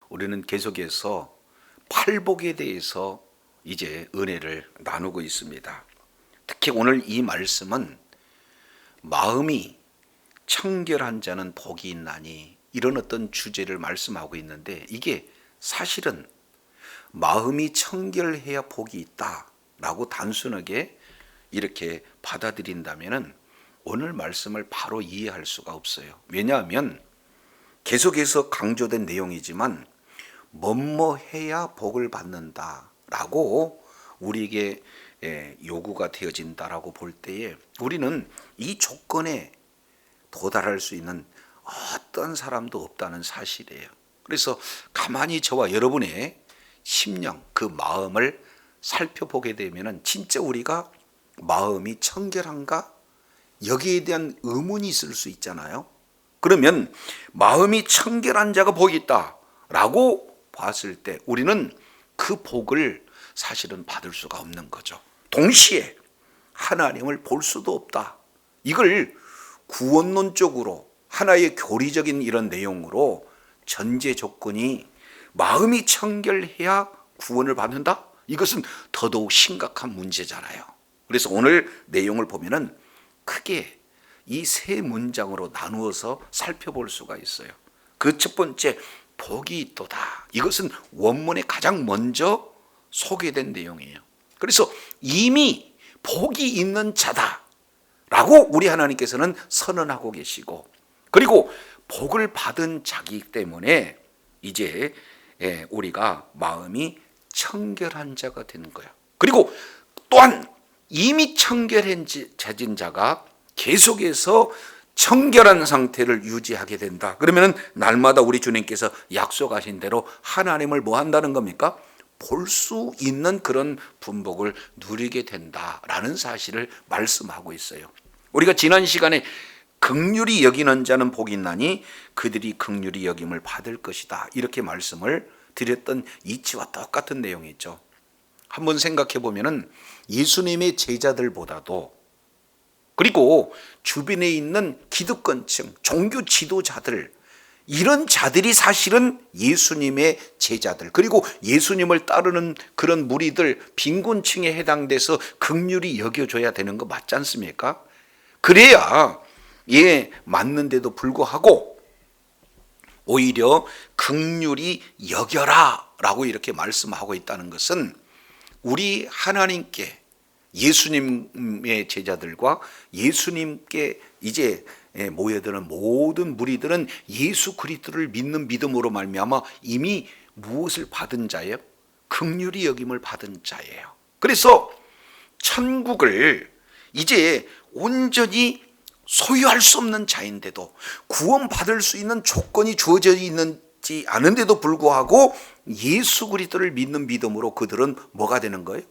우리는 계속해서 팔복에 대해서 이제 은혜를 나누고 있습니다. 특히 오늘 이 말씀은 마음이 청결한 자는 복이 있나니 이런 어떤 주제를 말씀하고 있는데, 이게 사실은 마음이 청결해야 복이 있다라고 단순하게 이렇게 받아들인다면 오늘 말씀을 바로 이해할 수가 없어요. 왜냐하면 계속해서 강조된 내용이지만 뭐뭐 해야 복을 받는다라고 우리에게 요구가 되어진다라고 볼 때에 우리는 이 조건에 도달할 수 있는 어떤 사람도 없다는 사실이에요. 그래서 가만히 저와 여러분의 심령, 그 마음을 살펴보게 되면 진짜 우리가 마음이 청결한가? 여기에 대한 의문이 있을 수 있잖아요. 그러면 마음이 청결한 자가 복이 있다라고 봤을 때 우리는 그 복을 사실은 받을 수가 없는 거죠. 동시에 하나님을 볼 수도 없다. 이걸 구원론적으로 하나의 교리적인 이런 내용으로 전제 조건이 마음이 청결해야 구원을 받는다? 이것은 더더욱 심각한 문제잖아요. 그래서 오늘 내용을 보면은 크게 이 세 문장으로 나누어서 살펴볼 수가 있어요. 그 첫 번째, 복이 있도다. 이것은 원문에 가장 먼저 소개된 내용이에요. 그래서 이미 복이 있는 자다라고 우리 하나님께서는 선언하고 계시고, 그리고 복을 받은 자이기 때문에 이제 우리가 마음이 청결한 자가 되는 거야. 그리고 또한 이미 청결한 자가 계속해서 청결한 상태를 유지하게 된다. 그러면 날마다 우리 주님께서 약속하신 대로 하나님을 뭐 한다는 겁니까? 볼 수 있는 그런 분복을 누리게 된다라는 사실을 말씀하고 있어요. 우리가 지난 시간에 긍휼히 여기는 자는 복이 있나니 그들이 긍휼히 여김을 받을 것이다, 이렇게 말씀을 드렸던 이치와 똑같은 내용이죠. 한번 생각해 보면은 예수님의 제자들보다도, 그리고 주변에 있는 기득권층, 종교 지도자들, 이런 자들이 사실은 예수님의 제자들, 그리고 예수님을 따르는 그런 무리들, 빈곤층에 해당돼서 긍휼히 여겨줘야 되는 거 맞지 않습니까? 그래야 맞는데도 불구하고 오히려 긍휼히 여겨라 라고 이렇게 말씀하고 있다는 것은 우리 하나님께, 예수님의 제자들과 예수님께 이제 모여드는 모든 무리들은 예수 그리스도를 믿는 믿음으로 말미암아 이미 무엇을 받은 자예요? 긍휼히 여김을 받은 자예요. 그래서 천국을 이제 온전히 소유할 수 없는 자인데도, 구원받을 수 있는 조건이 주어져 있는지 않은데도 불구하고 예수 그리스도를 믿는 믿음으로 그들은 뭐가 되는 거예요?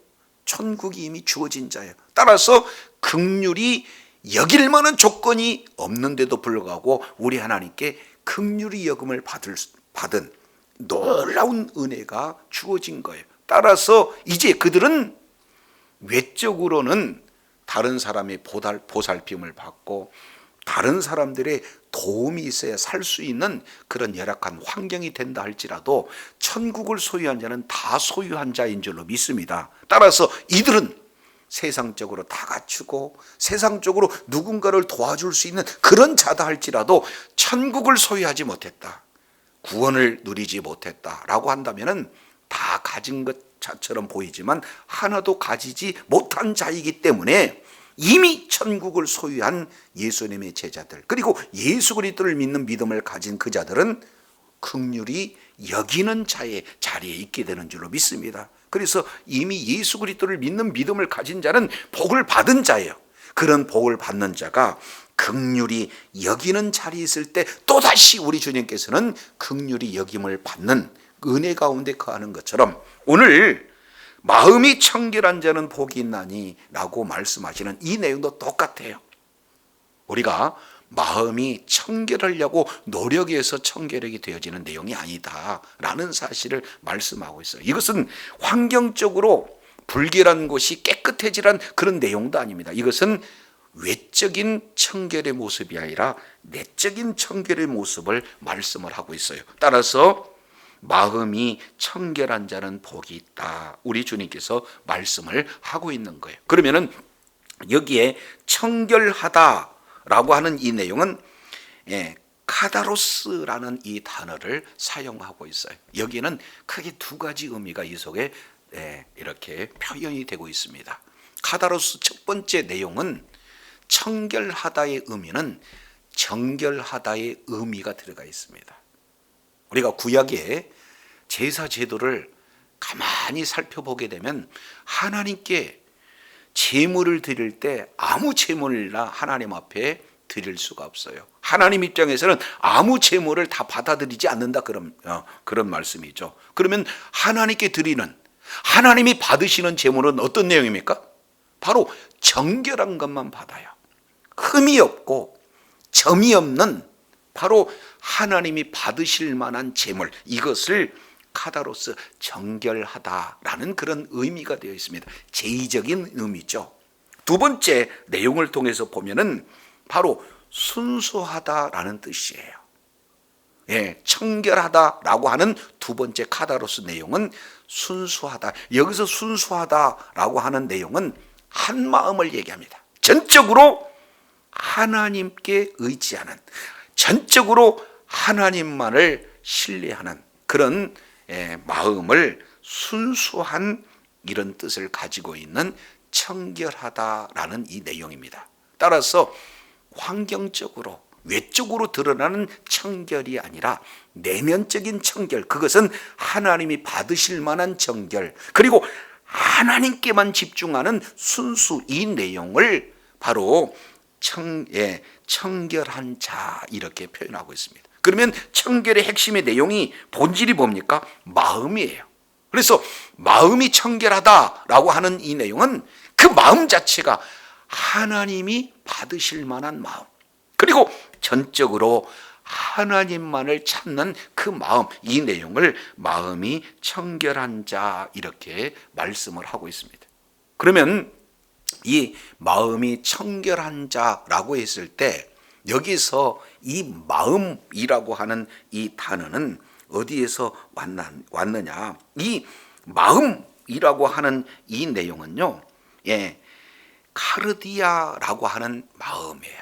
천국이 이미 주어진 자예요. 따라서 긍휼히 여길 만한 조건이 없는데도 불구하고 우리 하나님께 긍휼히 여김을 받은 놀라운 은혜가 주어진 거예요. 따라서 이제 그들은 외적으로는 다른 사람의 보살핌을 받고 다른 사람들의 도움이 있어야 살 수 있는 그런 열악한 환경이 된다 할지라도 천국을 소유한 자는 다 소유한 자인 줄로 믿습니다. 따라서 이들은 세상적으로 다 갖추고 세상적으로 누군가를 도와줄 수 있는 그런 자다 할지라도 천국을 소유하지 못했다, 구원을 누리지 못했다라고 한다면 다 가진 것처럼 보이지만 하나도 가지지 못한 자이기 때문에 이미 천국을 소유한 예수님의 제자들, 그리고 예수 그리스도를 믿는 믿음을 가진 그 자들은 긍휼히 여기는 자의 자리에 있게 되는 줄로 믿습니다. 그래서 이미 예수 그리스도를 믿는 믿음을 가진 자는 복을 받은 자예요. 그런 복을 받는 자가 긍휼히 여기는 자리에 있을 때 또다시 우리 주님께서는 긍휼히 여김을 받는 은혜 가운데 거하는 것처럼 오늘 마음이 청결한 자는 복이 있나니 라고 말씀하시는 이 내용도 똑같아요. 우리가 마음이 청결하려고 노력해서 청결하게 되어지는 내용이 아니다 라는 사실을 말씀하고 있어요. 이것은 환경적으로 불결한 곳이 깨끗해지란 그런 내용도 아닙니다. 이것은 외적인 청결의 모습이 아니라 내적인 청결의 모습을 말씀을 하고 있어요. 따라서 마음이 청결한 자는 복이 있다. 우리 주님께서 말씀을 하고 있는 거예요. 그러면은 여기에 청결하다라고 하는 이 내용은 카다로스라는 이 단어를 사용하고 있어요. 여기는 크게 두 가지 의미가 이 속에 이렇게 표현이 되고 있습니다. 카다로스 첫 번째 내용은 청결하다의 의미는 정결하다의 의미가 들어가 있습니다. 우리가 구약의 제사 제도를 가만히 살펴보게 되면 하나님께 제물을 드릴 때 아무 제물이나 하나님 앞에 드릴 수가 없어요. 하나님 입장에서는 아무 제물을 다 받아들이지 않는다, 그런 말씀이죠. 그러면 하나님께 드리는, 하나님이 받으시는 제물은 어떤 내용입니까? 바로 정결한 것만 받아요. 흠이 없고 점이 없는 바로 하나님이 받으실 만한 제물, 이것을 카다로스, 정결하다라는 그런 의미가 되어 있습니다. 제의적인 의미죠. 두 번째 내용을 통해서 보면은 바로 순수하다라는 뜻이에요. 청결하다라고 하는 두 번째 카다로스 내용은 순수하다. 여기서 순수하다라고 하는 내용은 한 마음을 얘기합니다. 전적으로 하나님께 의지하는, 전적으로 하나님만을 신뢰하는 그런 마음을, 순수한 이런 뜻을 가지고 있는 청결하다라는 이 내용입니다. 따라서 환경적으로, 외적으로 드러나는 청결이 아니라 내면적인 청결, 그것은 하나님이 받으실 만한 청결, 그리고 하나님께만 집중하는 순수, 이 내용을 바로 청결한 자, 이렇게 표현하고 있습니다. 그러면 청결의 핵심의 내용이, 본질이 뭡니까? 마음이에요. 그래서 마음이 청결하다라고 하는 이 내용은 그 마음 자체가 하나님이 받으실 만한 마음, 그리고 전적으로 하나님만을 찾는 그 마음, 이 내용을 마음이 청결한 자, 이렇게 말씀을 하고 있습니다. 그러면 이 마음이 청결한 자라고 했을 때 여기서 이 마음이라고 하는 이 단어는 어디에서 왔느냐? 이 마음이라고 하는 이 내용은요, 카르디아라고 하는 마음이에요.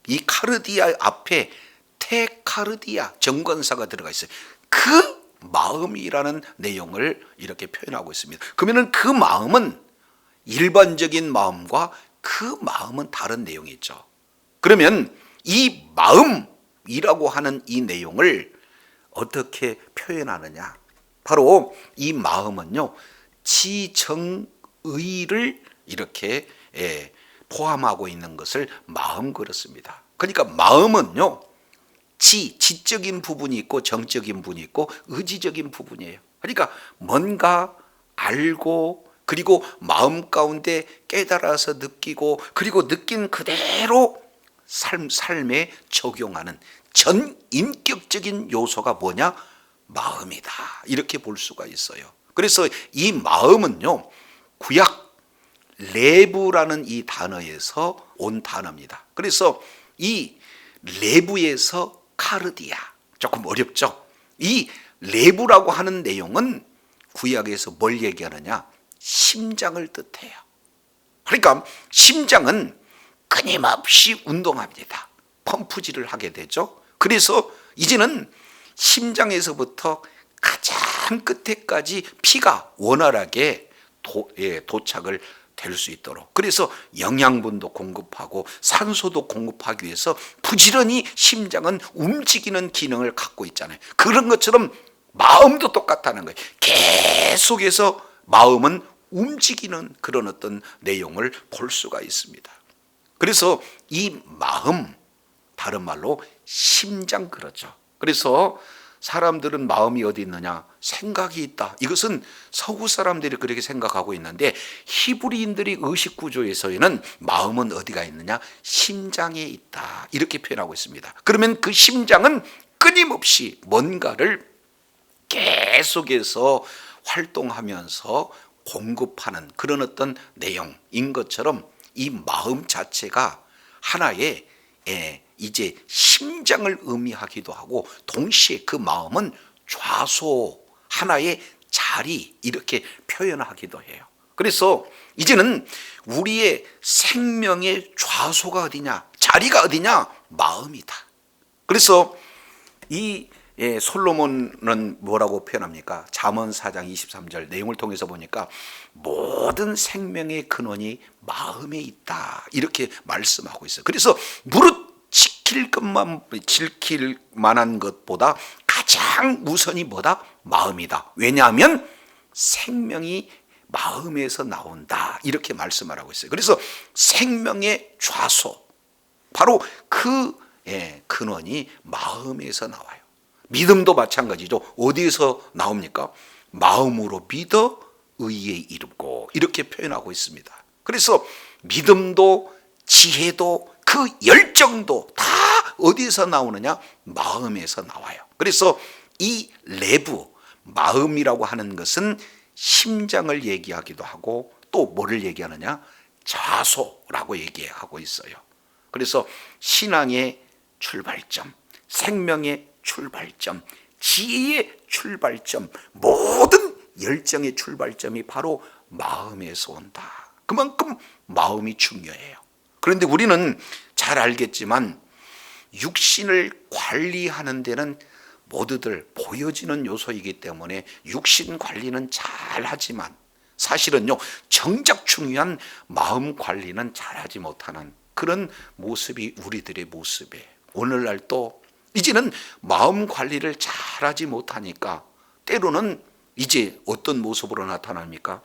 이 카르디아 앞에 테카르디아, 정관사가 들어가 있어요. 그 마음이라는 내용을 이렇게 표현하고 있습니다. 그러면 그 마음은 일반적인 마음과 그 마음은 다른 내용이 있죠. 그러면 이 마음이라고 하는 이 내용을 어떻게 표현하느냐? 바로 이 마음은요, 지정의를 이렇게 포함하고 있는 것을 마음, 그렇습니다. 그러니까 마음은요, 지적인 부분이 있고 정적인 부분이 있고 의지적인 부분이에요. 그러니까 뭔가 알고, 그리고 마음 가운데 깨달아서 느끼고, 그리고 느낀 그대로 삶에 적용하는 전인격적인 요소가 뭐냐? 마음이다, 이렇게 볼 수가 있어요. 그래서 이 마음은요, 구약 레부라는 이 단어에서 온 단어입니다. 그래서 이 레부에서 카르디아, 조금 어렵죠? 이 레부라고 하는 내용은 구약에서 뭘 얘기하느냐? 심장을 뜻해요. 그러니까 심장은 끊임없이 운동합니다. 펌프질을 하게 되죠. 그래서 이제는 심장에서부터 가장 끝에까지 피가 원활하게 도착을 될 수 있도록, 그래서 영양분도 공급하고 산소도 공급하기 위해서 부지런히 심장은 움직이는 기능을 갖고 있잖아요. 그런 것처럼 마음도 똑같다는 거예요. 계속해서 마음은 움직이는 그런 어떤 내용을 볼 수가 있습니다. 그래서 이 마음, 다른 말로 심장, 그렇죠. 그래서 사람들은 마음이 어디 있느냐? 생각이 있다. 이것은 서구 사람들이 그렇게 생각하고 있는데 히브리인들이 의식 구조에서는 마음은 어디가 있느냐? 심장에 있다, 이렇게 표현하고 있습니다. 그러면 그 심장은 끊임없이 뭔가를 계속해서 활동하면서 공급하는 그런 어떤 내용인 것처럼 이 마음 자체가 하나의 이제 심장을 의미하기도 하고, 동시에 그 마음은 좌소, 하나의 자리, 이렇게 표현하기도 해요. 그래서 이제는 우리의 생명의 좌소가 어디냐, 자리가 어디냐, 마음이다. 그래서 이 솔로몬은 뭐라고 표현합니까? 잠언 4장 23절 내용을 통해서 보니까 모든 생명의 근원이 마음에 있다, 이렇게 말씀하고 있어요. 그래서 무릇 지킬 만한 것보다 가장 우선이 뭐다? 마음이다. 왜냐하면 생명이 마음에서 나온다, 이렇게 말씀을 하고 있어요. 그래서 생명의 좌소, 바로 그 근원이 마음에서 나와요. 믿음도 마찬가지죠. 어디에서 나옵니까? 마음으로 믿어 의에 이르고, 이렇게 표현하고 있습니다. 그래서 믿음도 지혜도 그 열정도 다 어디서 나오느냐? 마음에서 나와요. 그래서 이 내부 마음이라고 하는 것은 심장을 얘기하기도 하고, 또 뭐를 얘기하느냐? 좌소라고 얘기하고 있어요. 그래서 신앙의 출발점, 생명의 출발점, 지혜의 출발점, 모든 열정의 출발점이 바로 마음에서 온다. 그만큼 마음이 중요해요. 그런데 우리는 잘 알겠지만 육신을 관리하는 데는 모두들 보여지는 요소이기 때문에 육신 관리는 잘하지만 사실은요, 정작 중요한 마음 관리는 잘하지 못하는 그런 모습이 우리들의 모습이에요. 오늘날 또 이제는 마음 관리를 잘하지 못하니까 때로는 이제 어떤 모습으로 나타납니까?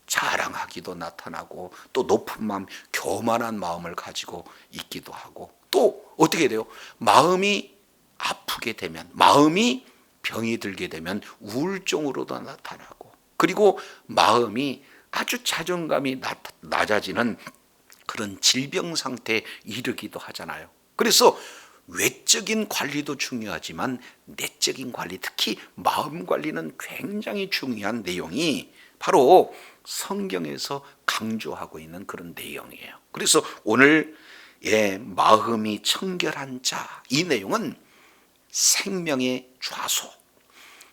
자랑하기도 나타나고, 또 높은 마음, 교만한 마음을 가지고 있기도 하고, 또 어떻게 돼요? 마음이 아프게 되면, 마음이 병이 들게 되면 우울증으로도 나타나고, 그리고 마음이 아주 자존감이 낮아지는 그런 질병 상태에 이르기도 하잖아요. 그래서 외적인 관리도 중요하지만 내적인 관리, 특히 마음 관리는 굉장히 중요한 내용이 바로 성경에서 강조하고 있는 그런 내용이에요. 그래서 오늘 마음이 청결한 자, 이 내용은 생명의 좌소,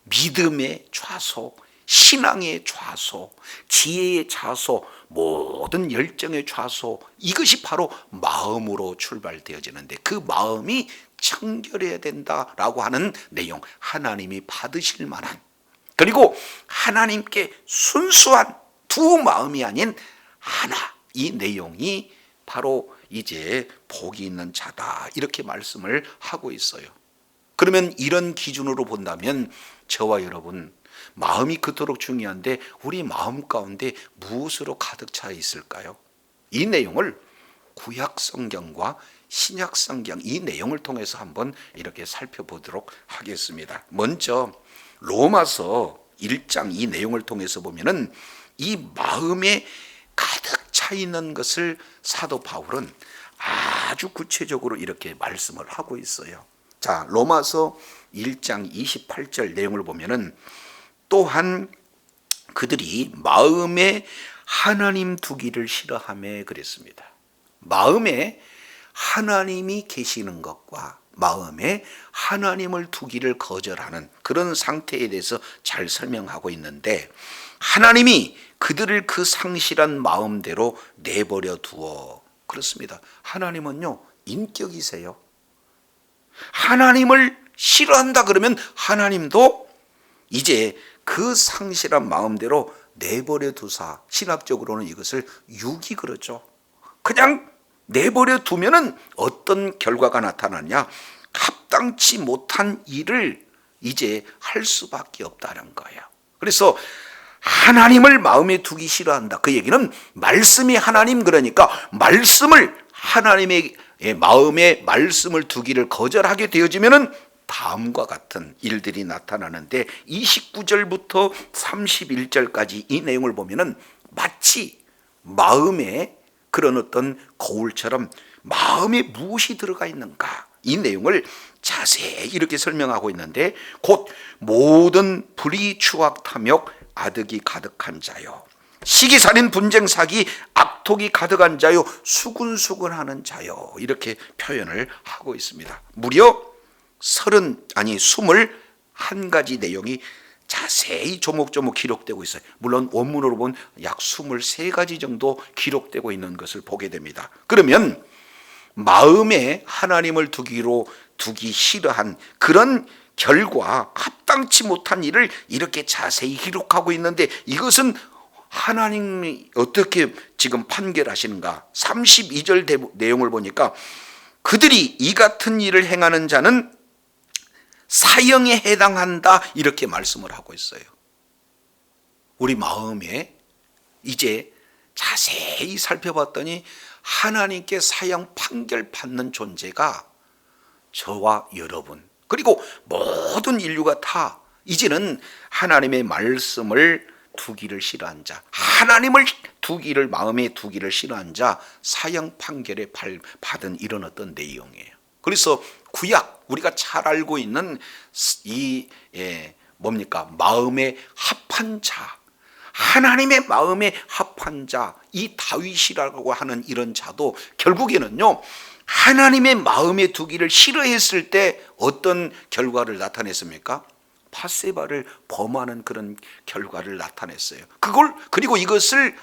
믿음의 좌소, 신앙의 좌소, 지혜의 좌소, 모든 열정의 좌소, 이것이 바로 마음으로 출발되어지는데 그 마음이 청결해야 된다라고 하는 내용, 하나님이 받으실 만한, 그리고 하나님께 순수한 두 마음이 아닌 하나, 이 내용이 바로 이제 복이 있는 자다, 이렇게 말씀을 하고 있어요. 그러면 이런 기준으로 본다면 저와 여러분, 마음이 그토록 중요한데 우리 마음 가운데 무엇으로 가득 차 있을까요? 이 내용을 구약 성경과 신약 성경, 이 내용을 통해서 한번 이렇게 살펴보도록 하겠습니다. 먼저 로마서 1장 이 내용을 통해서 보면은 이 마음에 가득 차 있는 것을 사도 바울은 아주 구체적으로 이렇게 말씀을 하고 있어요. 자, 로마서 1장 28절 내용을 보면은 또한 그들이 마음에 하나님 두기를 싫어하며 그랬습니다. 마음에 하나님이 계시는 것과 마음에 하나님을 두기를 거절하는 그런 상태에 대해서 잘 설명하고 있는데, 하나님이 그들을 그 상실한 마음대로 내버려 두어, 그렇습니다. 하나님은요, 인격이세요. 하나님을 싫어한다 그러면 하나님도 이제 그 상실한 마음대로 내버려 두사, 신학적으로는 이것을 유기 그러죠. 그냥 내버려 두면은 어떤 결과가 나타나냐? 합당치 못한 일을 이제 할 수밖에 없다는 거예요. 그래서 하나님을 마음에 두기 싫어한다. 그 얘기는 말씀이 하나님, 그러니까 말씀을 하나님의 마음에 말씀을 두기를 거절하게 되어지면은 다음과 같은 일들이 나타나는데, 29절부터 31절까지 이 내용을 보면은 마치 마음에 그런 어떤 거울처럼 마음에 무엇이 들어가 있는가, 이 내용을 자세히 이렇게 설명하고 있는데, 곧 모든 불의, 추악, 탐욕, 아득이 가득한 자요, 시기살인, 분쟁, 사기, 악독이 가득한 자요, 수군수군하는 자요, 이렇게 표현을 하고 있습니다. 무려 21 한 가지 내용이 자세히 조목조목 기록되고 있어요. 물론 원문으로 보면 약 23가지 정도 기록되고 있는 것을 보게 됩니다. 그러면 마음에 하나님을 두기 싫어한 그런 결과, 합당치 못한 일을 이렇게 자세히 기록하고 있는데, 이것은 하나님이 어떻게 지금 판결하시는가? 32절 내용을 보니까 그들이 이 같은 일을 행하는 자는 사형에 해당한다, 이렇게 말씀을 하고 있어요. 우리 마음에 이제 자세히 살펴봤더니 하나님께 사형 판결 받는 존재가 저와 여러분, 그리고 모든 인류가 다 이제는 하나님의 말씀을 두기를 싫어한 자, 하나님을 마음에 두기를 싫어한 자, 사형 판결에 받은 이런 어떤 내용이에요. 그래서 구약, 우리가 잘 알고 있는 이 뭡니까? 마음에 합한 자, 하나님의 마음에 합한 자, 이 다윗이라고 하는 이런 자도 결국에는요, 하나님의 마음에 두기를 싫어했을 때 어떤 결과를 나타냈습니까? 밧세바를 범하는 그런 결과를 나타냈어요. 그리고 이것을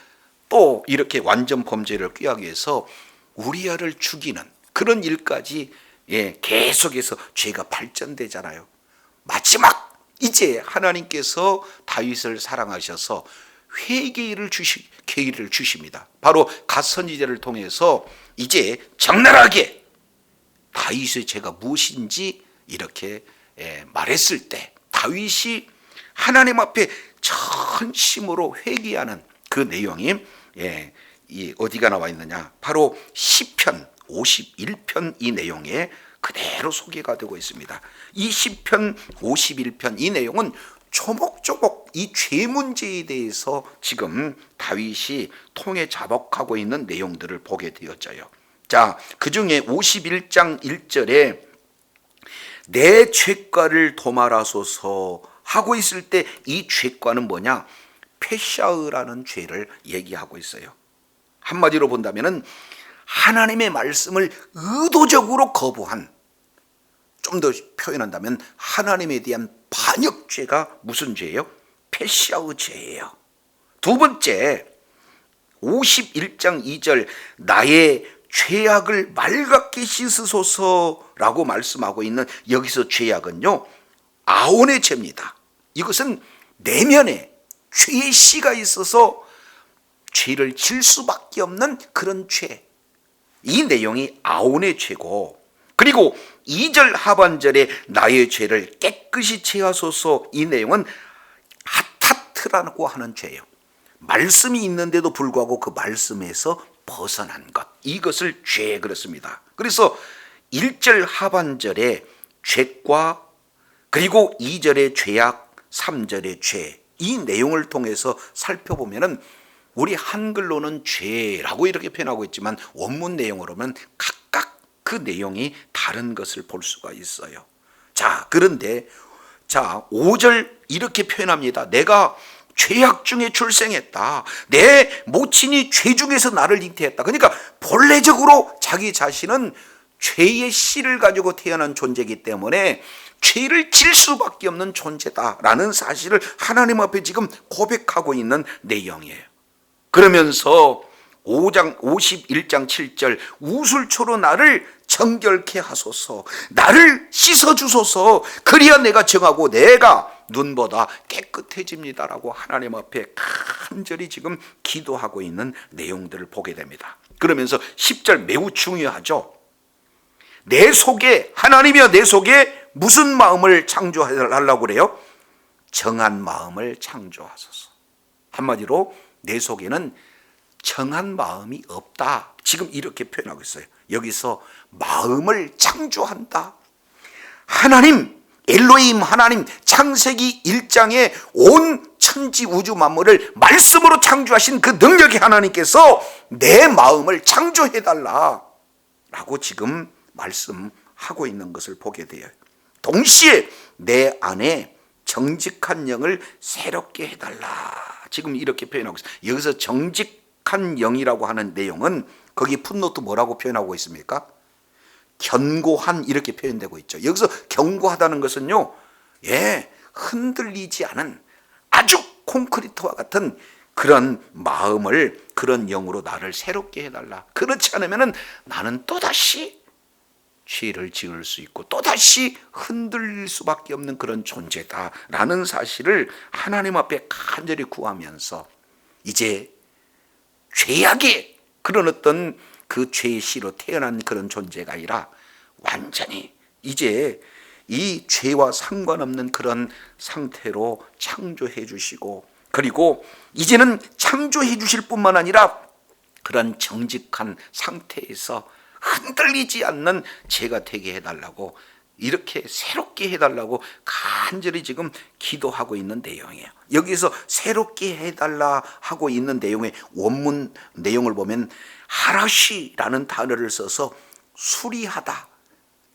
또 이렇게 완전 범죄를 꾀하기 위해서 우리아를 죽이는 그런 일까지 계속해서 죄가 발전되잖아요. 마지막 이제 하나님께서 다윗을 사랑하셔서 회개를 기회를 주십니다. 바로 갓 선지자를 통해서 이제 적나라하게 다윗의 죄가 무엇인지 이렇게 말했을 때, 다윗이 하나님 앞에 전심으로 회개하는 그 내용이 어디가 나와 있느냐? 바로 시편 51편 이 내용에 그대로 소개가 되고 있습니다. 이 시편 51편 이 내용은 조목조목 이 죄 문제에 대해서 지금 다윗이 통해 자복하고 있는 내용들을 보게 되어져요. 자, 그 중에 51장 1절에 내 죄과를 도말하소서 하고 있을 때 이 죄과는 뭐냐? 페샤으라는 죄를 얘기하고 있어요. 한마디로 본다면은 하나님의 말씀을 의도적으로 거부한, 좀 더 표현한다면 하나님에 대한 반역죄가 무슨 죄예요? 페샤의 죄예요. 두 번째, 51장 2절 나의 죄악을 맑게 씻으소서라고 말씀하고 있는 여기서 죄악은요, 아온의 죄입니다. 이것은 내면에 죄의 씨가 있어서 죄를 질 수밖에 없는 그런 죄, 이 내용이 아온의 죄고, 그리고 2절 하반절에 나의 죄를 깨끗이 제하소서, 이 내용은 하타트라고 하는 죄예요. 말씀이 있는데도 불구하고 그 말씀에서 벗어난 것, 이것을 죄 그렇습니다. 그래서 1절 하반절에 죄과, 그리고 2절의 죄악, 3절의 죄, 이 내용을 통해서 살펴보면은 우리 한글로는 죄라고 이렇게 표현하고 있지만 원문 내용으로는 각각 그 내용이 다른 것을 볼 수가 있어요. 자, 그런데 5절 이렇게 표현합니다. 내가 죄악 중에 출생했다. 내 모친이 죄 중에서 나를 잉태했다. 그러니까 본래적으로 자기 자신은 죄의 씨를 가지고 태어난 존재이기 때문에 죄를 질 수밖에 없는 존재다라는 사실을 하나님 앞에 지금 고백하고 있는 내용이에요. 그러면서 51장 7절 우술초로 나를 정결케 하소서, 나를 씻어주소서, 그리야 내가 정하고 내가 눈보다 깨끗해집니다라고 하나님 앞에 간절히 지금 기도하고 있는 내용들을 보게 됩니다. 그러면서 10절 매우 중요하죠. 내 속에, 하나님이여 내 속에 무슨 마음을 창조하려고 그래요? 정한 마음을 창조하소서. 한마디로 내 속에는 정한 마음이 없다, 지금 이렇게 표현하고 있어요. 여기서 마음을 창조한다. 하나님, 엘로힘 하나님, 창세기 1장에 온 천지 우주 만물을 말씀으로 창조하신 그 능력의 하나님께서 내 마음을 창조해달라 라고 지금 말씀하고 있는 것을 보게 돼요. 동시에 내 안에 정직한 영을 새롭게 해달라, 지금 이렇게 표현하고 있어요. 여기서 정직한 영이라고 하는 내용은 거기 풋노트 뭐라고 표현하고 있습니까? 견고한, 이렇게 표현되고 있죠. 여기서 견고하다는 것은요, 흔들리지 않은 아주 콘크리트와 같은 그런 마음을, 그런 영으로 나를 새롭게 해달라. 그렇지 않으면 나는 또다시 죄를 지을 수 있고 또다시 흔들릴 수밖에 없는 그런 존재다라는 사실을 하나님 앞에 간절히 구하면서, 이제 죄악의 그런 어떤 그 죄의 씨로 태어난 그런 존재가 아니라 완전히 이제 이 죄와 상관없는 그런 상태로 창조해 주시고, 그리고 이제는 창조해 주실 뿐만 아니라 그런 정직한 상태에서 흔들리지 않는 제가 되게 해달라고, 이렇게 새롭게 해달라고 간절히 지금 기도하고 있는 내용이에요. 여기서 새롭게 해달라 하고 있는 내용의 원문 내용을 보면 하라시라는 단어를 써서 수리하다,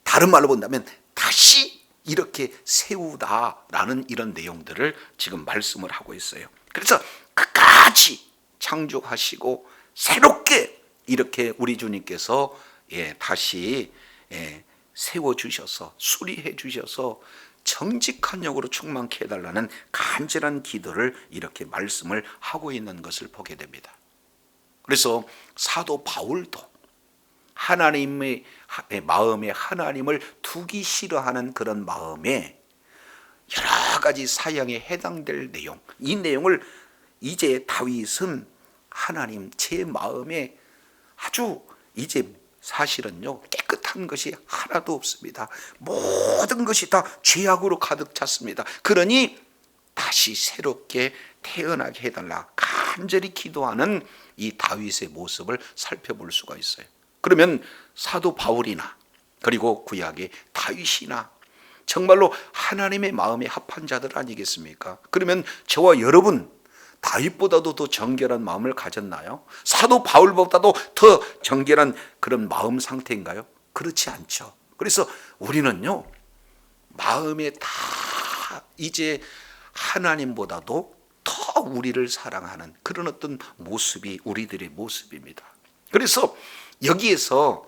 다른 말로 본다면 다시 이렇게 세우다라는 이런 내용들을 지금 말씀을 하고 있어요. 그래서 끝까지 창조하시고 새롭게 이렇게 우리 주님께서 다시 세워주셔서 수리해 주셔서 정직한 영으로 충만케 해달라는 간절한 기도를 이렇게 말씀을 하고 있는 것을 보게 됩니다. 그래서 사도 바울도 하나님의 마음에 하나님을 두기 싫어하는 그런 마음에 여러 가지 사형에 해당될 내용, 이 내용을 이제 다윗은 하나님, 제 마음에 아주 이제 사실은요 깨끗한 것이 하나도 없습니다. 모든 것이 다 죄악으로 가득 찼습니다. 그러니 다시 새롭게 태어나게 해달라 간절히 기도하는 이 다윗의 모습을 살펴볼 수가 있어요. 그러면 사도 바울이나 그리고 구약의 다윗이나 정말로 하나님의 마음에 합한 자들 아니겠습니까? 그러면 저와 여러분 다윗보다도 더 정결한 마음을 가졌나요? 사도 바울보다도 더 정결한 그런 마음 상태인가요? 그렇지 않죠. 그래서 우리는요 마음에 다 이제 하나님보다도 더 우리를 사랑하는 그런 어떤 모습이 우리들의 모습입니다. 그래서 여기에서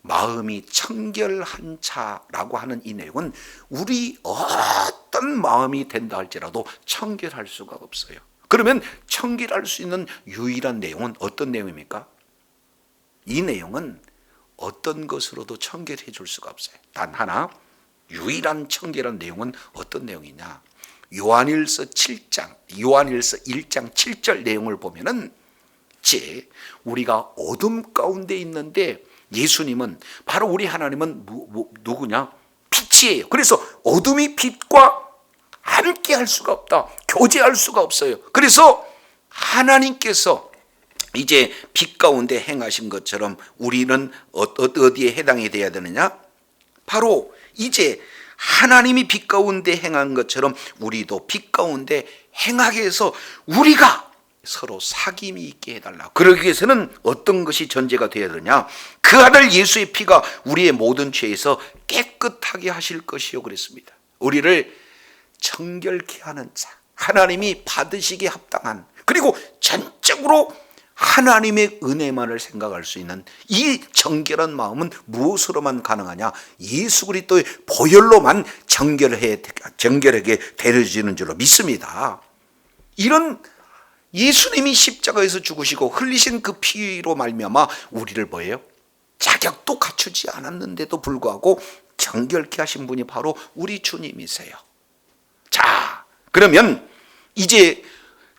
마음이 청결한 자라고 하는 이 내용은 우리 어떤 마음이 된다 할지라도 청결할 수가 없어요. 그러면 청결할 수 있는 유일한 내용은 어떤 내용입니까? 이 내용은 어떤 것으로도 청결해 줄 수가 없어요. 단 하나, 유일한 청결한 내용은 어떤 내용이냐? 요한일서 1장 7절 내용을 보면은 이제 우리가 어둠 가운데 있는데 예수님은 바로 우리 하나님은 누구냐? 빛이에요. 그래서 어둠이 빛과 함께 할 수가 없다. 교제할 수가 없어요. 그래서 하나님께서 이제 빛 가운데 행하신 것처럼 우리는 어디에 해당이 돼야 되느냐? 바로 이제 하나님이 빛 가운데 행한 것처럼 우리도 빛 가운데 행하게 해서 우리가 서로 사귐이 있게 해달라. 그러기 위해서는 어떤 것이 전제가 되어야 되냐? 그 아들 예수의 피가 우리의 모든 죄에서 깨끗하게 하실 것이요 그랬습니다. 우리를 정결케 하는 자, 하나님이 받으시기에 합당한, 그리고 전적으로 하나님의 은혜만을 생각할 수 있는 이 정결한 마음은 무엇으로만 가능하냐? 예수 그리스도의 보혈로만 정결하게 되어지는 줄로 믿습니다. 이런 예수님이 십자가에서 죽으시고 흘리신 그 피로 말미암아 우리를 뭐예요? 자격도 갖추지 않았는데도 불구하고 정결케 하신 분이 바로 우리 주님이세요. 자, 그러면 이제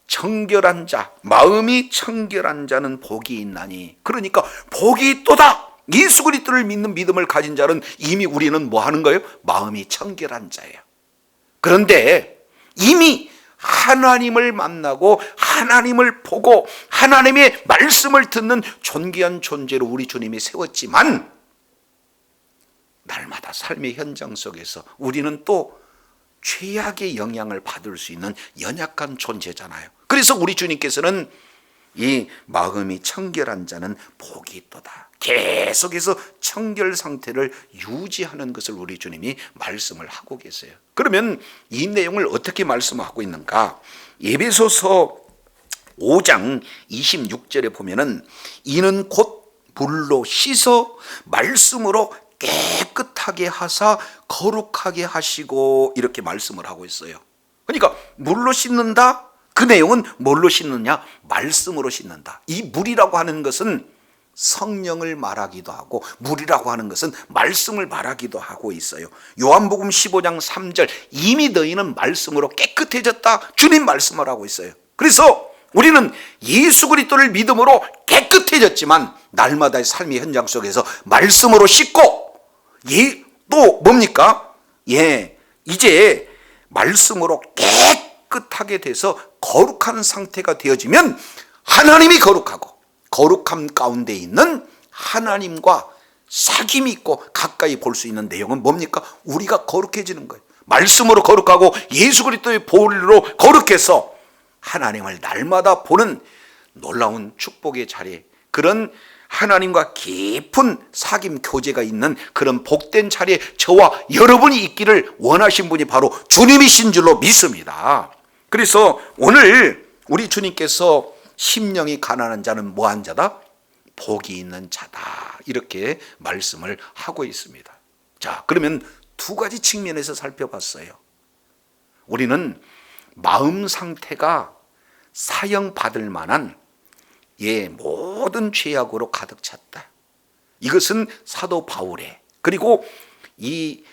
청결한 자, 마음이 청결한 자는 복이 있나니, 그러니까 복이 있도다. 예수 그리스도를 믿는 믿음을 가진 자는 이미 우리는 뭐 하는 거예요? 마음이 청결한 자예요. 그런데 이미 하나님을 만나고 하나님을 보고 하나님의 말씀을 듣는 존귀한 존재로 우리 주님이 세웠지만 날마다 삶의 현장 속에서 우리는 또 죄악의 영향을 받을 수 있는 연약한 존재잖아요. 그래서 우리 주님께서는 이 마음이 청결한 자는 복이 있도다. 계속해서 청결 상태를 유지하는 것을 우리 주님이 말씀을 하고 계세요. 그러면 이 내용을 어떻게 말씀하고 있는가? 에베소서 5장 26절에 보면은 이는 곧 물로 씻어 말씀으로 깨끗하게 하사 거룩하게 하시고 이렇게 말씀을 하고 있어요. 그러니까 물로 씻는다. 그 내용은 뭘로 씻느냐? 말씀으로 씻는다. 이 물이라고 하는 것은 성령을 말하기도 하고 물이라고 하는 것은 말씀을 말하기도 하고 있어요. 요한복음 15장 3절 이미 너희는 말씀으로 깨끗해졌다. 주님 말씀을 하고 있어요. 그래서 우리는 예수 그리스도를 믿음으로 깨끗해졌지만 날마다의 삶의 현장 속에서 말씀으로 씻고 또 뭡니까? 이제 말씀으로 깨끗하게 돼서 거룩한 상태가 되어지면 하나님이 거룩하고 거룩함 가운데 있는 하나님과 사귐이 있고 가까이 볼 수 있는 내용은 뭡니까? 우리가 거룩해지는 거예요. 말씀으로 거룩하고 예수 그리스도의 보혈로 거룩해서 하나님을 날마다 보는 놀라운 축복의 자리, 그런 하나님과 깊은 사귐 교제가 있는 그런 복된 자리에 저와 여러분이 있기를 원하신 분이 바로 주님이신 줄로 믿습니다. 그래서 오늘 우리 주님께서 심령이 가난한 자는 뭐한 자다? 복이 있는 자다. 이렇게 말씀을 하고 있습니다. 자, 그러면 두 가지 측면에서 살펴봤어요. 우리는 마음 상태가 사형받을 만한 모든 죄악으로 가득 찼다. 이것은 사도 바울의 그리고 이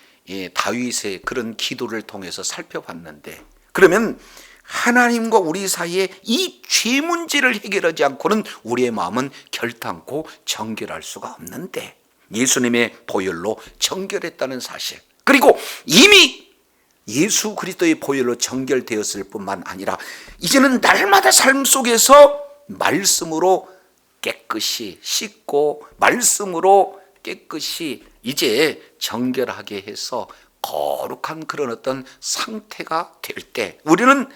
다윗의 그런 기도를 통해서 살펴봤는데, 그러면 하나님과 우리 사이에 이 죄 문제를 해결하지 않고는 우리의 마음은 결단코 정결할 수가 없는데 예수님의 보혈로 정결했다는 사실, 그리고 이미 예수 그리스도의 보혈로 정결되었을 뿐만 아니라 이제는 날마다 삶 속에서 말씀으로 깨끗이 씻고 말씀으로 깨끗이 이제 정결하게 해서 거룩한 그런 어떤 상태가 될 때 우리는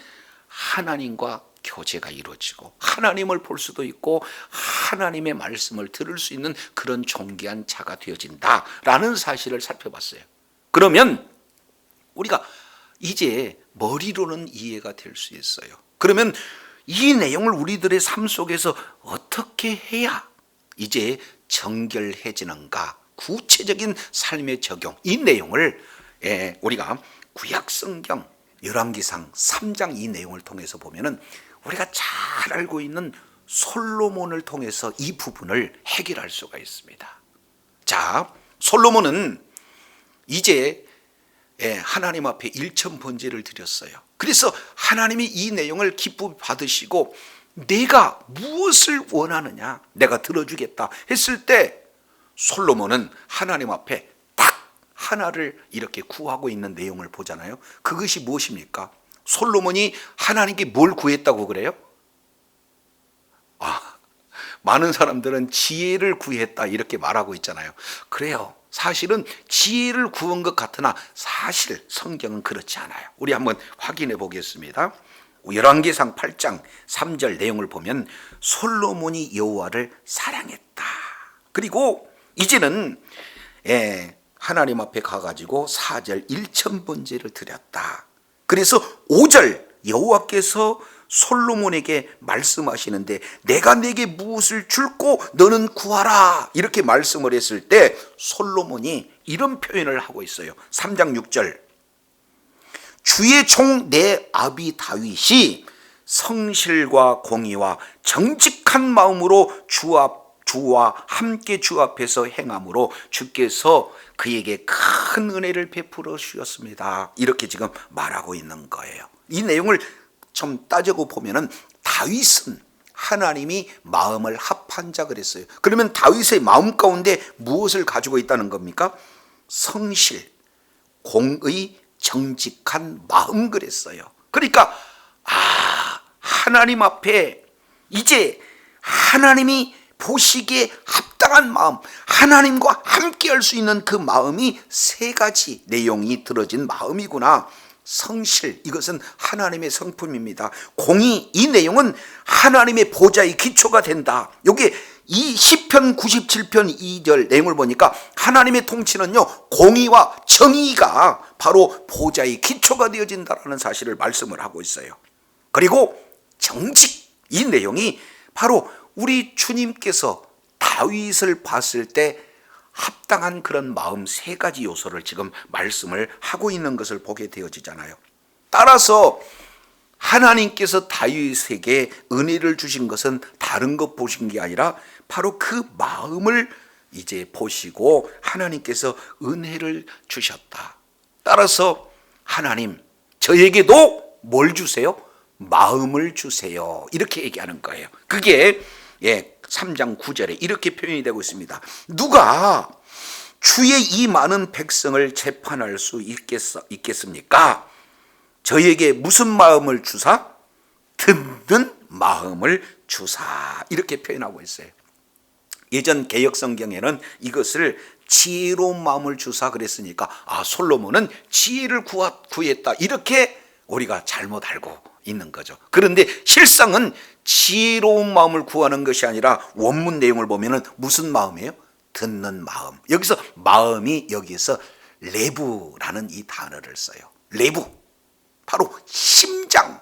하나님과 교제가 이루어지고 하나님을 볼 수도 있고 하나님의 말씀을 들을 수 있는 그런 존귀한 자가 되어진다라는 사실을 살펴봤어요. 그러면 우리가 이제 머리로는 이해가 될 수 있어요. 그러면 이 내용을 우리들의 삶 속에서 어떻게 해야 이제 정결해지는가? 구체적인 삶의 적용, 이 내용을 우리가 구약성경 열왕기상 3장 이 내용을 통해서 보면은 우리가 잘 알고 있는 솔로몬을 통해서 이 부분을 해결할 수가 있습니다. 자, 솔로몬은 이제 하나님 앞에 일천번제를 드렸어요. 그래서 하나님이 이 내용을 기쁘게 받으시고 내가 무엇을 원하느냐 내가 들어주겠다 했을 때 솔로몬은 하나님 앞에 딱 하나를 이렇게 구하고 있는 내용을 보잖아요. 그것이 무엇입니까? 솔로몬이 하나님께 뭘 구했다고 그래요? 많은 사람들은 지혜를 구했다 이렇게 말하고 있잖아요. 그래요. 사실은 지혜를 구한 것 같으나 사실 성경은 그렇지 않아요. 우리 한번 확인해 보겠습니다. 열왕기상 8장 3절 내용을 보면 솔로몬이 여호와를 사랑했다. 그리고 이제는 하나님 앞에 가가지고 4절 일천번제를 드렸다. 그래서 5절 여호와께서 솔로몬에게 말씀하시는데 내가 내게 무엇을 줄고 너는 구하라 이렇게 말씀을 했을 때 솔로몬이 이런 표현을 하고 있어요. 3장 6절 주의 종 내 아비 다윗이 성실과 공의와 정직한 마음으로 주와 함께 주 앞에서 행함으로 주께서 그에게 큰 은혜를 베풀어 주셨습니다. 이렇게 지금 말하고 있는 거예요. 이 내용을 좀 따지고 보면은 다윗은 하나님이 마음을 합한 자 그랬어요. 그러면 다윗의 마음 가운데 무엇을 가지고 있다는 겁니까? 성실, 공의, 정직한 마음 그랬어요. 그러니까 하나님 앞에 이제 하나님이 보시기에 합당한 마음, 하나님과 함께 할 수 있는 그 마음이 세 가지 내용이 들어진 마음이구나. 성실, 이것은 하나님의 성품입니다. 공의, 이 내용은 하나님의 보좌의 기초가 된다. 여기 이 시편 97편 2절 내용을 보니까 하나님의 통치는요 공의와 정의가 바로 보좌의 기초가 되어진다라는 사실을 말씀을 하고 있어요. 그리고 정직, 이 내용이 바로 우리 주님께서 다윗을 봤을 때 합당한 그런 마음 세 가지 요소를 지금 말씀을 하고 있는 것을 보게 되어지잖아요. 따라서 하나님께서 다윗에게 은혜를 주신 것은 다른 것 보신 게 아니라 바로 그 마음을 이제 보시고 하나님께서 은혜를 주셨다. 따라서 하나님, 저에게도 뭘 주세요? 마음을 주세요. 이렇게 얘기하는 거예요. 그게 3장 9절에 이렇게 표현이 되고 있습니다. 누가 주의 이 많은 백성을 재판할 수 있겠습니까? 저에게 무슨 마음을 주사? 듣는 마음을 주사. 이렇게 표현하고 있어요. 예전 개역성경에는 이것을 지혜로운 마음을 주사 그랬으니까 솔로몬은 지혜를 구했다, 이렇게 우리가 잘못 알고 있는 거죠. 그런데 실상은 지혜로운 마음을 구하는 것이 아니라 원문 내용을 보면은 무슨 마음이에요? 듣는 마음. 여기서 마음이 여기서 레부라는 이 단어를 써요. 레부, 바로 심장,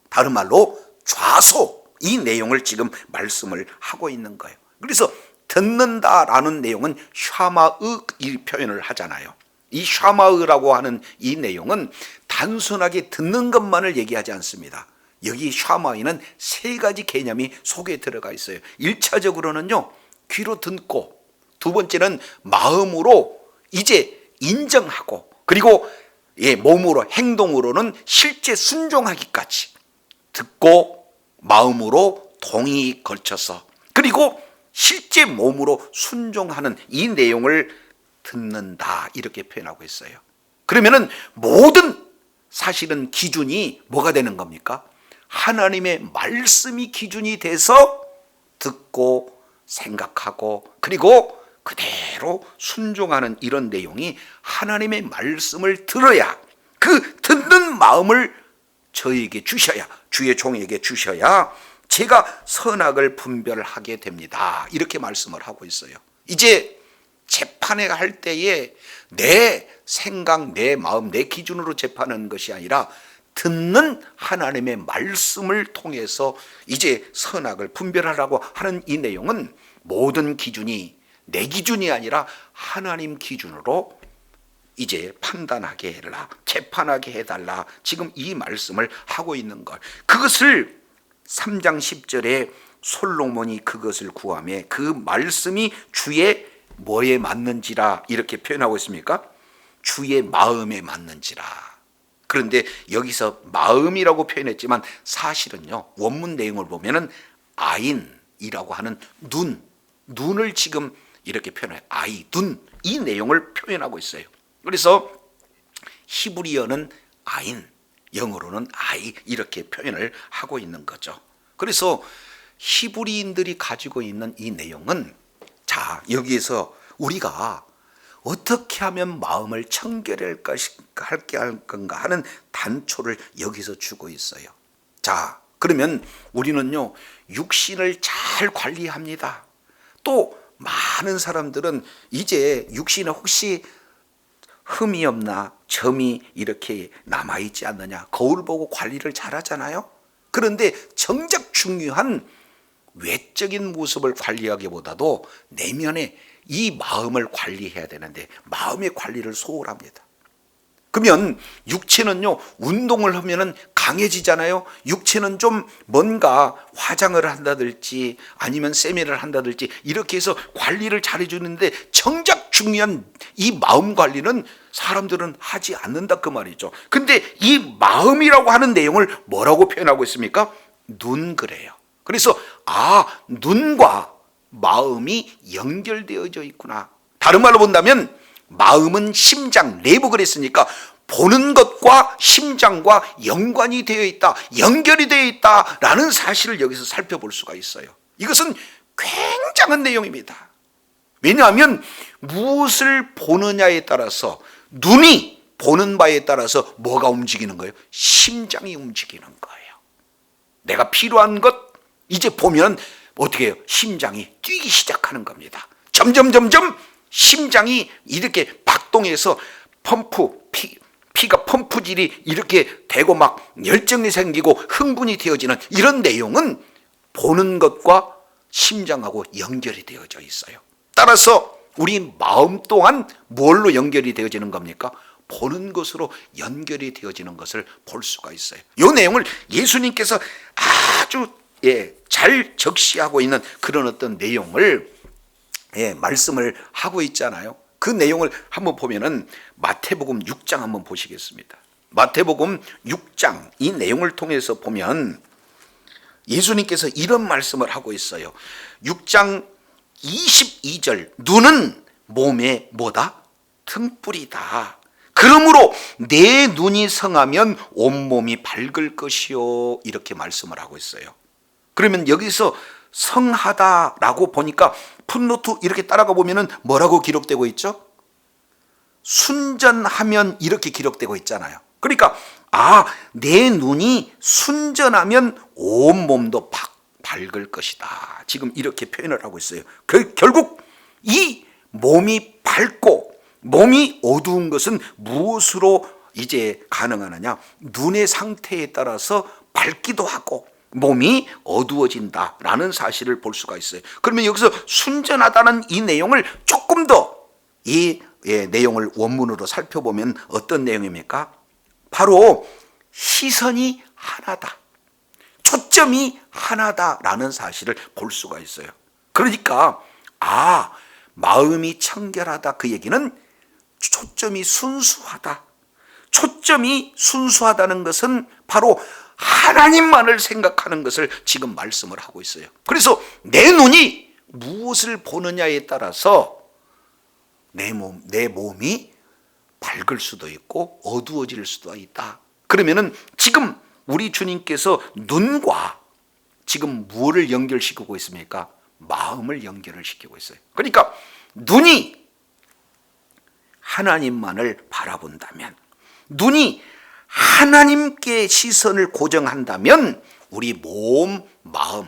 다른 말로 좌소, 이 내용을 지금 말씀을 하고 있는 거예요. 그래서 듣는다라는 내용은 샤마의 이 표현을 하잖아요. 이 샤마의라고 하는 이 내용은 단순하게 듣는 것만을 얘기하지 않습니다. 여기 샤마의는 세 가지 개념이 속에 들어가 있어요. 1차적으로는요, 귀로 듣고, 두 번째는 마음으로 이제 인정하고, 그리고 몸으로, 행동으로는 실제 순종하기까지 듣고, 마음으로 동의에 걸쳐서, 그리고 실제 몸으로 순종하는 이 내용을 듣는다, 이렇게 표현하고 있어요. 그러면은 모든 사실은 기준이 뭐가 되는 겁니까? 하나님의 말씀이 기준이 돼서 듣고 생각하고 그리고 그대로 순종하는 이런 내용이 하나님의 말씀을 들어야, 그 듣는 마음을 저에게 주셔야, 주의 종에게 주셔야 제가 선악을 분별하게 됩니다. 이렇게 말씀을 하고 있어요. 이제 재판에 할 때에 내 생각, 내 마음, 내 기준으로 재판하는 것이 아니라 듣는 하나님의 말씀을 통해서 이제 선악을 분별하라고 하는 이 내용은 모든 기준이 내 기준이 아니라 하나님 기준으로 이제 판단하게 해달라, 재판하게 해달라, 지금 이 말씀을 하고 있는 것. 그것을 3장 10절에 솔로몬이 그것을 구하며 그 말씀이 주의 뭐에 맞는지라 이렇게 표현하고 있습니까? 주의 마음에 맞는지라. 그런데 여기서 마음이라고 표현했지만 사실은요, 원문 내용을 보면은 아인이라고 하는 눈을 지금 이렇게 표현해요. 아이, 눈, 이 내용을 표현하고 있어요. 그래서 히브리어는 아인, 영어로는 아이, 이렇게 표현을 하고 있는 거죠. 그래서 히브리인들이 가지고 있는 이 내용은, 자, 여기에서 우리가 어떻게 하면 마음을 청결할 건가 하는 단초를 여기서 주고 있어요. 자, 그러면 우리는요, 육신을 잘 관리합니다. 또 많은 사람들은 이제 육신에 혹시 흠이 없나, 점이 이렇게 남아있지 않느냐, 거울 보고 관리를 잘 하잖아요. 그런데 정작 중요한 외적인 모습을 관리하기보다도 내면의 이 마음을 관리해야 되는데 마음의 관리를 소홀합니다. 그러면 육체는요, 운동을 하면은 강해지잖아요. 육체는 좀 뭔가 화장을 한다든지 아니면 세미를 한다든지 이렇게 해서 관리를 잘해주는데 정작 중요한 이 마음 관리는 사람들은 하지 않는다, 그 말이죠. 근데 이 마음이라고 하는 내용을 뭐라고 표현하고 있습니까? 눈, 그래요. 그래서 눈과 마음이 연결되어져 있구나. 다른 말로 본다면 마음은 심장, 내부 그랬으니까 보는 것과 심장과 연관이 되어 있다, 연결이 되어 있다라는 사실을 여기서 살펴볼 수가 있어요. 이것은 굉장한 내용입니다. 왜냐하면 무엇을 보느냐에 따라서, 눈이 보는 바에 따라서 뭐가 움직이는 거예요? 심장이 움직이는 거예요. 내가 필요한 것 이제 보면 어떻게 해요? 심장이 뛰기 시작하는 겁니다. 점점 심장이 이렇게 박동해서 피가 펌프질이 이렇게 되고 막 열정이 생기고 흥분이 되어지는 이런 내용은 보는 것과 심장하고 연결이 되어져 있어요. 따라서 우리 마음 또한 뭘로 연결이 되어지는 겁니까? 보는 것으로 연결이 되어지는 것을 볼 수가 있어요. 이 내용을 예수님께서 아주 잘 적시하고 있는 그런 어떤 내용을 말씀을 하고 있잖아요. 그 내용을 한번 보면은 마태복음 6장 한번 보시겠습니다. 마태복음 6장 이 내용을 통해서 보면 예수님께서 이런 말씀을 하고 있어요. 6장 22절 눈은 몸의 뭐다? 등불이다. 그러므로 내 눈이 성하면 온몸이 밝을 것이요 이렇게 말씀을 하고 있어요. 그러면 여기서 성하다라고 보니까 풋노트 이렇게 따라가 보면은 뭐라고 기록되고 있죠? 순전하면 이렇게 기록되고 있잖아요. 그러니까 내 눈이 순전하면 온몸도 밝을 것이다. 지금 이렇게 표현을 하고 있어요. 결국 이 몸이 밝고 몸이 어두운 것은 무엇으로 이제 가능하느냐? 눈의 상태에 따라서 밝기도 하고 몸이 어두워진다라는 사실을 볼 수가 있어요. 그러면 여기서 순전하다는 이 내용을 조금 더 이 내용을 원문으로 살펴보면 어떤 내용입니까? 바로 시선이 하나다. 초점이 하나다라는 사실을 볼 수가 있어요. 그러니까 마음이 청결하다 그 얘기는 초점이 순수하다. 초점이 순수하다는 것은 바로 하나님만을 생각하는 것을 지금 말씀을 하고 있어요. 그래서 내 눈이 무엇을 보느냐에 따라서 내 몸이 밝을 수도 있고 어두워질 수도 있다. 그러면은 지금 우리 주님께서 눈과 지금 무엇을 연결시키고 있습니까? 마음을 연결을 시키고 있어요. 그러니까 눈이 하나님만을 바라본다면, 눈이 하나님께 시선을 고정한다면 우리 몸, 마음,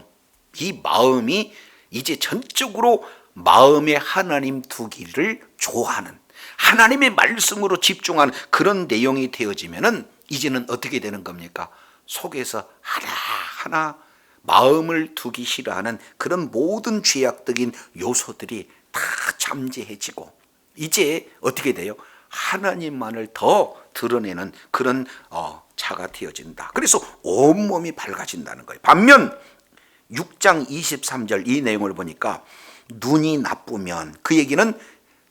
이 마음이 이제 전적으로 마음에 하나님 두기를 좋아하는, 하나님의 말씀으로 집중하는 그런 내용이 되어지면은 이제는 어떻게 되는 겁니까? 속에서 하나하나 마음을 두기 싫어하는 그런 모든 죄악적인 요소들이 다 잠재해지고 이제 어떻게 돼요? 하나님만을 더 드러내는 그런 자가 되어진다. 그래서 온몸이 밝아진다는 거예요. 반면 6장 23절 이 내용을 보니까 눈이 나쁘면 그 얘기는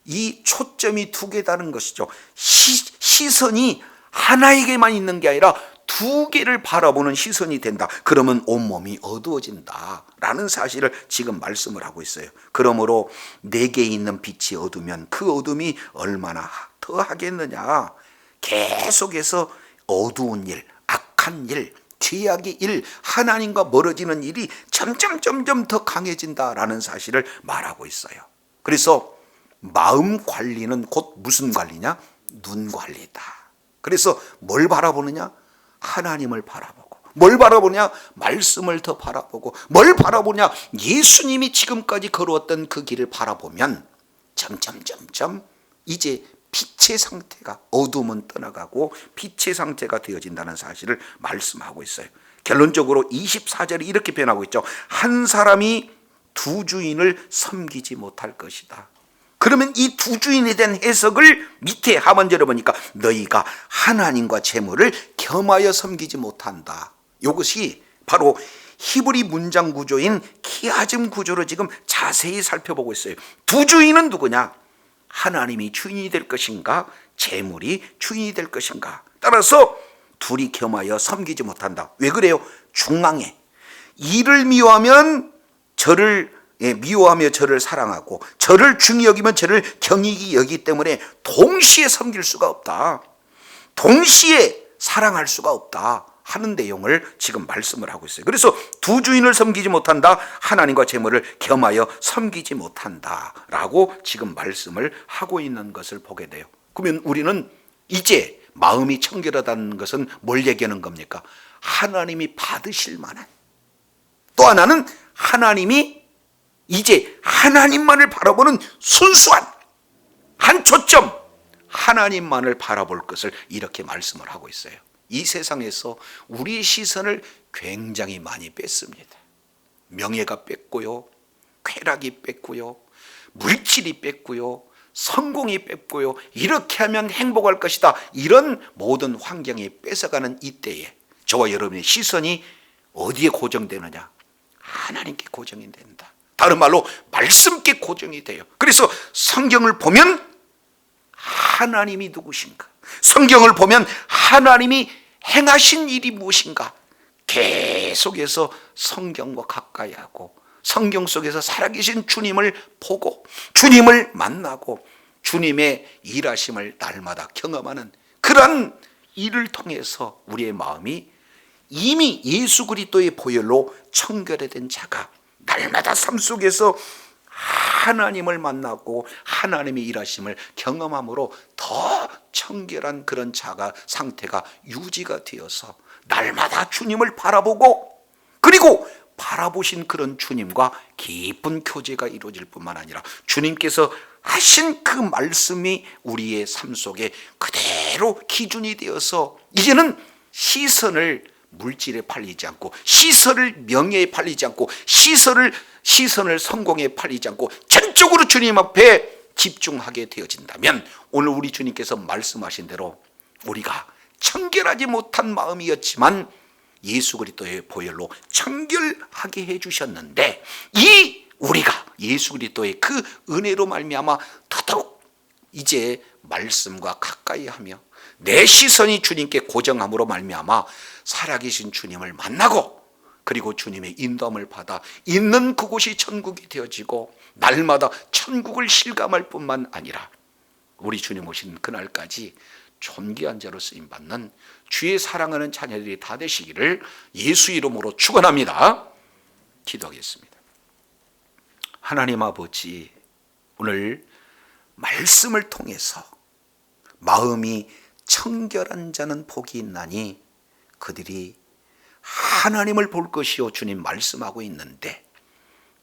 이 초점이 두 개다는 것이죠. 시선이 하나에게만 있는 게 아니라 두 개를 바라보는 시선이 된다. 그러면 온몸이 어두워진다라는 사실을 지금 말씀을 하고 있어요. 그러므로 내게 있는 빛이 어두면 그 어둠이 얼마나 더 하겠느냐. 계속해서 어두운 일, 악한 일, 죄악의 일, 하나님과 멀어지는 일이 점점 더 강해진다라는 사실을 말하고 있어요. 그래서 마음 관리는 곧 무슨 관리냐? 눈 관리다. 그래서 뭘 바라보느냐? 하나님을 바라보고. 뭘 바라보냐? 말씀을 더 바라보고. 뭘 바라보냐? 예수님이 지금까지 걸어왔던 그 길을 바라보면 점점 이제 빛의 상태가, 어둠은 떠나가고 빛의 상태가 되어진다는 사실을 말씀하고 있어요. 결론적으로 24절이 이렇게 변하고 있죠. 한 사람이 두 주인을 섬기지 못할 것이다. 그러면 이 두 주인에 대한 해석을 밑에 하반절에 보니까 너희가 하나님과 재물을 겸하여 섬기지 못한다. 이것이 바로 히브리 문장 구조인 키아즘 구조로 지금 자세히 살펴보고 있어요. 두 주인은 누구냐? 하나님이 주인이 될 것인가? 재물이 주인이 될 것인가? 따라서 둘이 겸하여 섬기지 못한다. 왜 그래요? 중앙에 이를 미워하면 저를 미워하며 저를 사랑하고 저를 중히 여기면 저를 경히 여기기 때문에 동시에 섬길 수가 없다. 동시에 사랑할 수가 없다 하는 내용을 지금 말씀을 하고 있어요. 그래서 두 주인을 섬기지 못한다. 하나님과 재물을 겸하여 섬기지 못한다라고 지금 말씀을 하고 있는 것을 보게 돼요. 그러면 우리는 이제 마음이 청결하다는 것은 뭘 얘기하는 겁니까? 하나님이 받으실 만한, 또 하나는 하나님이 이제 하나님만을 바라보는 순수한 한 초점, 하나님만을 바라볼 것을 이렇게 말씀을 하고 있어요. 이 세상에서 우리의 시선을 굉장히 많이 뺐습니다. 명예가 뺐고요, 쾌락이 뺐고요, 물질이 뺐고요, 성공이 뺏고요, 이렇게 하면 행복할 것이다, 이런 모든 환경이 뺏어가는 이때에 저와 여러분의 시선이 어디에 고정되느냐? 하나님께 고정이 된다. 다른 말로 말씀께 고정이 돼요. 그래서 성경을 보면 하나님이 누구신가, 성경을 보면 하나님이 행하신 일이 무엇인가, 계속해서 성경과 가까이 하고 성경 속에서 살아계신 주님을 보고 주님을 만나고 주님의 일하심을 날마다 경험하는 그런 일을 통해서 우리의 마음이 이미 예수 그리스도의 보혈로 청결된 자가 날마다 삶 속에서 하나님을 만나고 하나님의 일하심을 경험함으로 더 청결한 그런 자가 상태가 유지가 되어서 날마다 주님을 바라보고, 그리고 바라보신 그런 주님과 깊은 교제가 이루어질 뿐만 아니라 주님께서 하신 그 말씀이 우리의 삶 속에 그대로 기준이 되어서 이제는 시선을 물질에 팔리지 않고, 시선을 명예에 팔리지 않고, 시선을 성공에 팔리지 않고 전적으로 주님 앞에 집중하게 되어진다면, 오늘 우리 주님께서 말씀하신 대로 우리가 청결하지 못한 마음이었지만 예수 그리스도의 보혈로 청결하게 해주셨는데, 이 우리가 예수 그리스도의 그 은혜로 말미암아 더더욱 이제 말씀과 가까이하며 내 시선이 주님께 고정함으로 말미암아 살아계신 주님을 만나고, 그리고 주님의 인도함을 받아 있는 그곳이 천국이 되어지고 날마다 천국을 실감할 뿐만 아니라 우리 주님 오신 그날까지 존귀한 자로 쓰임받는 주의 사랑하는 자녀들이 다 되시기를 예수 이름으로 축원합니다. 기도하겠습니다. 하나님 아버지, 오늘 말씀을 통해서 마음이 청결한 자는 복이 있나니 그들이 하나님을 볼 것이요, 주님 말씀하고 있는데,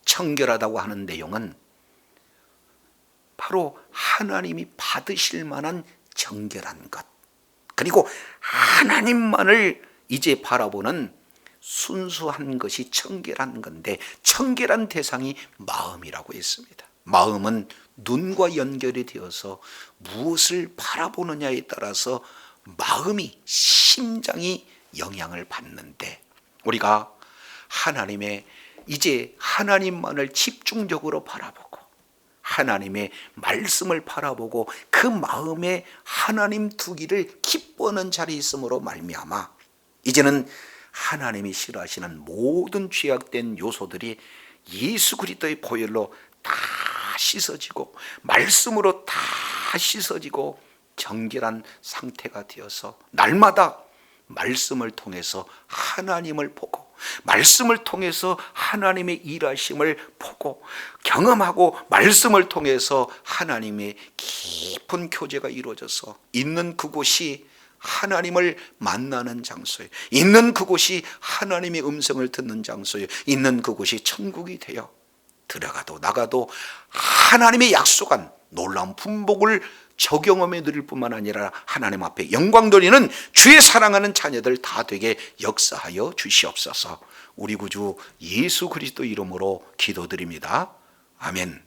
청결하다고 하는 내용은 바로 하나님이 받으실 만한 정결한 것, 그리고 하나님만을 이제 바라보는 순수한 것이 청결한 건데, 청결한 대상이 마음이라고 했습니다. 마음은 눈과 연결이 되어서 무엇을 바라보느냐에 따라서 마음이, 심장이 영향을 받는데, 우리가 하나님의 이제 하나님만을 집중적으로 바라보고 하나님의 말씀을 바라보고 그 마음에 하나님 두기를 기뻐하는 자리에 있음으로 말미암아 이제는 하나님이 싫어하시는 모든 죄악된 요소들이 예수 그리스도의 보혈로 다 씻어지고 말씀으로 다 씻어지고 정결한 상태가 되어서 날마다 말씀을 통해서 하나님을 보고 말씀을 통해서 하나님의 일하심을 보고 경험하고 말씀을 통해서 하나님의 깊은 교제가 이루어져서 있는 그곳이 하나님을 만나는 장소예요. 있는 그곳이 하나님의 음성을 듣는 장소예요. 있는 그곳이 천국이 되어 들어가도 나가도 하나님의 약속한 놀라운 분복을 적용하며 누릴 뿐만 아니라 하나님 앞에 영광 돌리는 주의 사랑하는 자녀들 다 되게 역사하여 주시옵소서. 우리 구주 예수 그리스도 이름으로 기도드립니다. 아멘.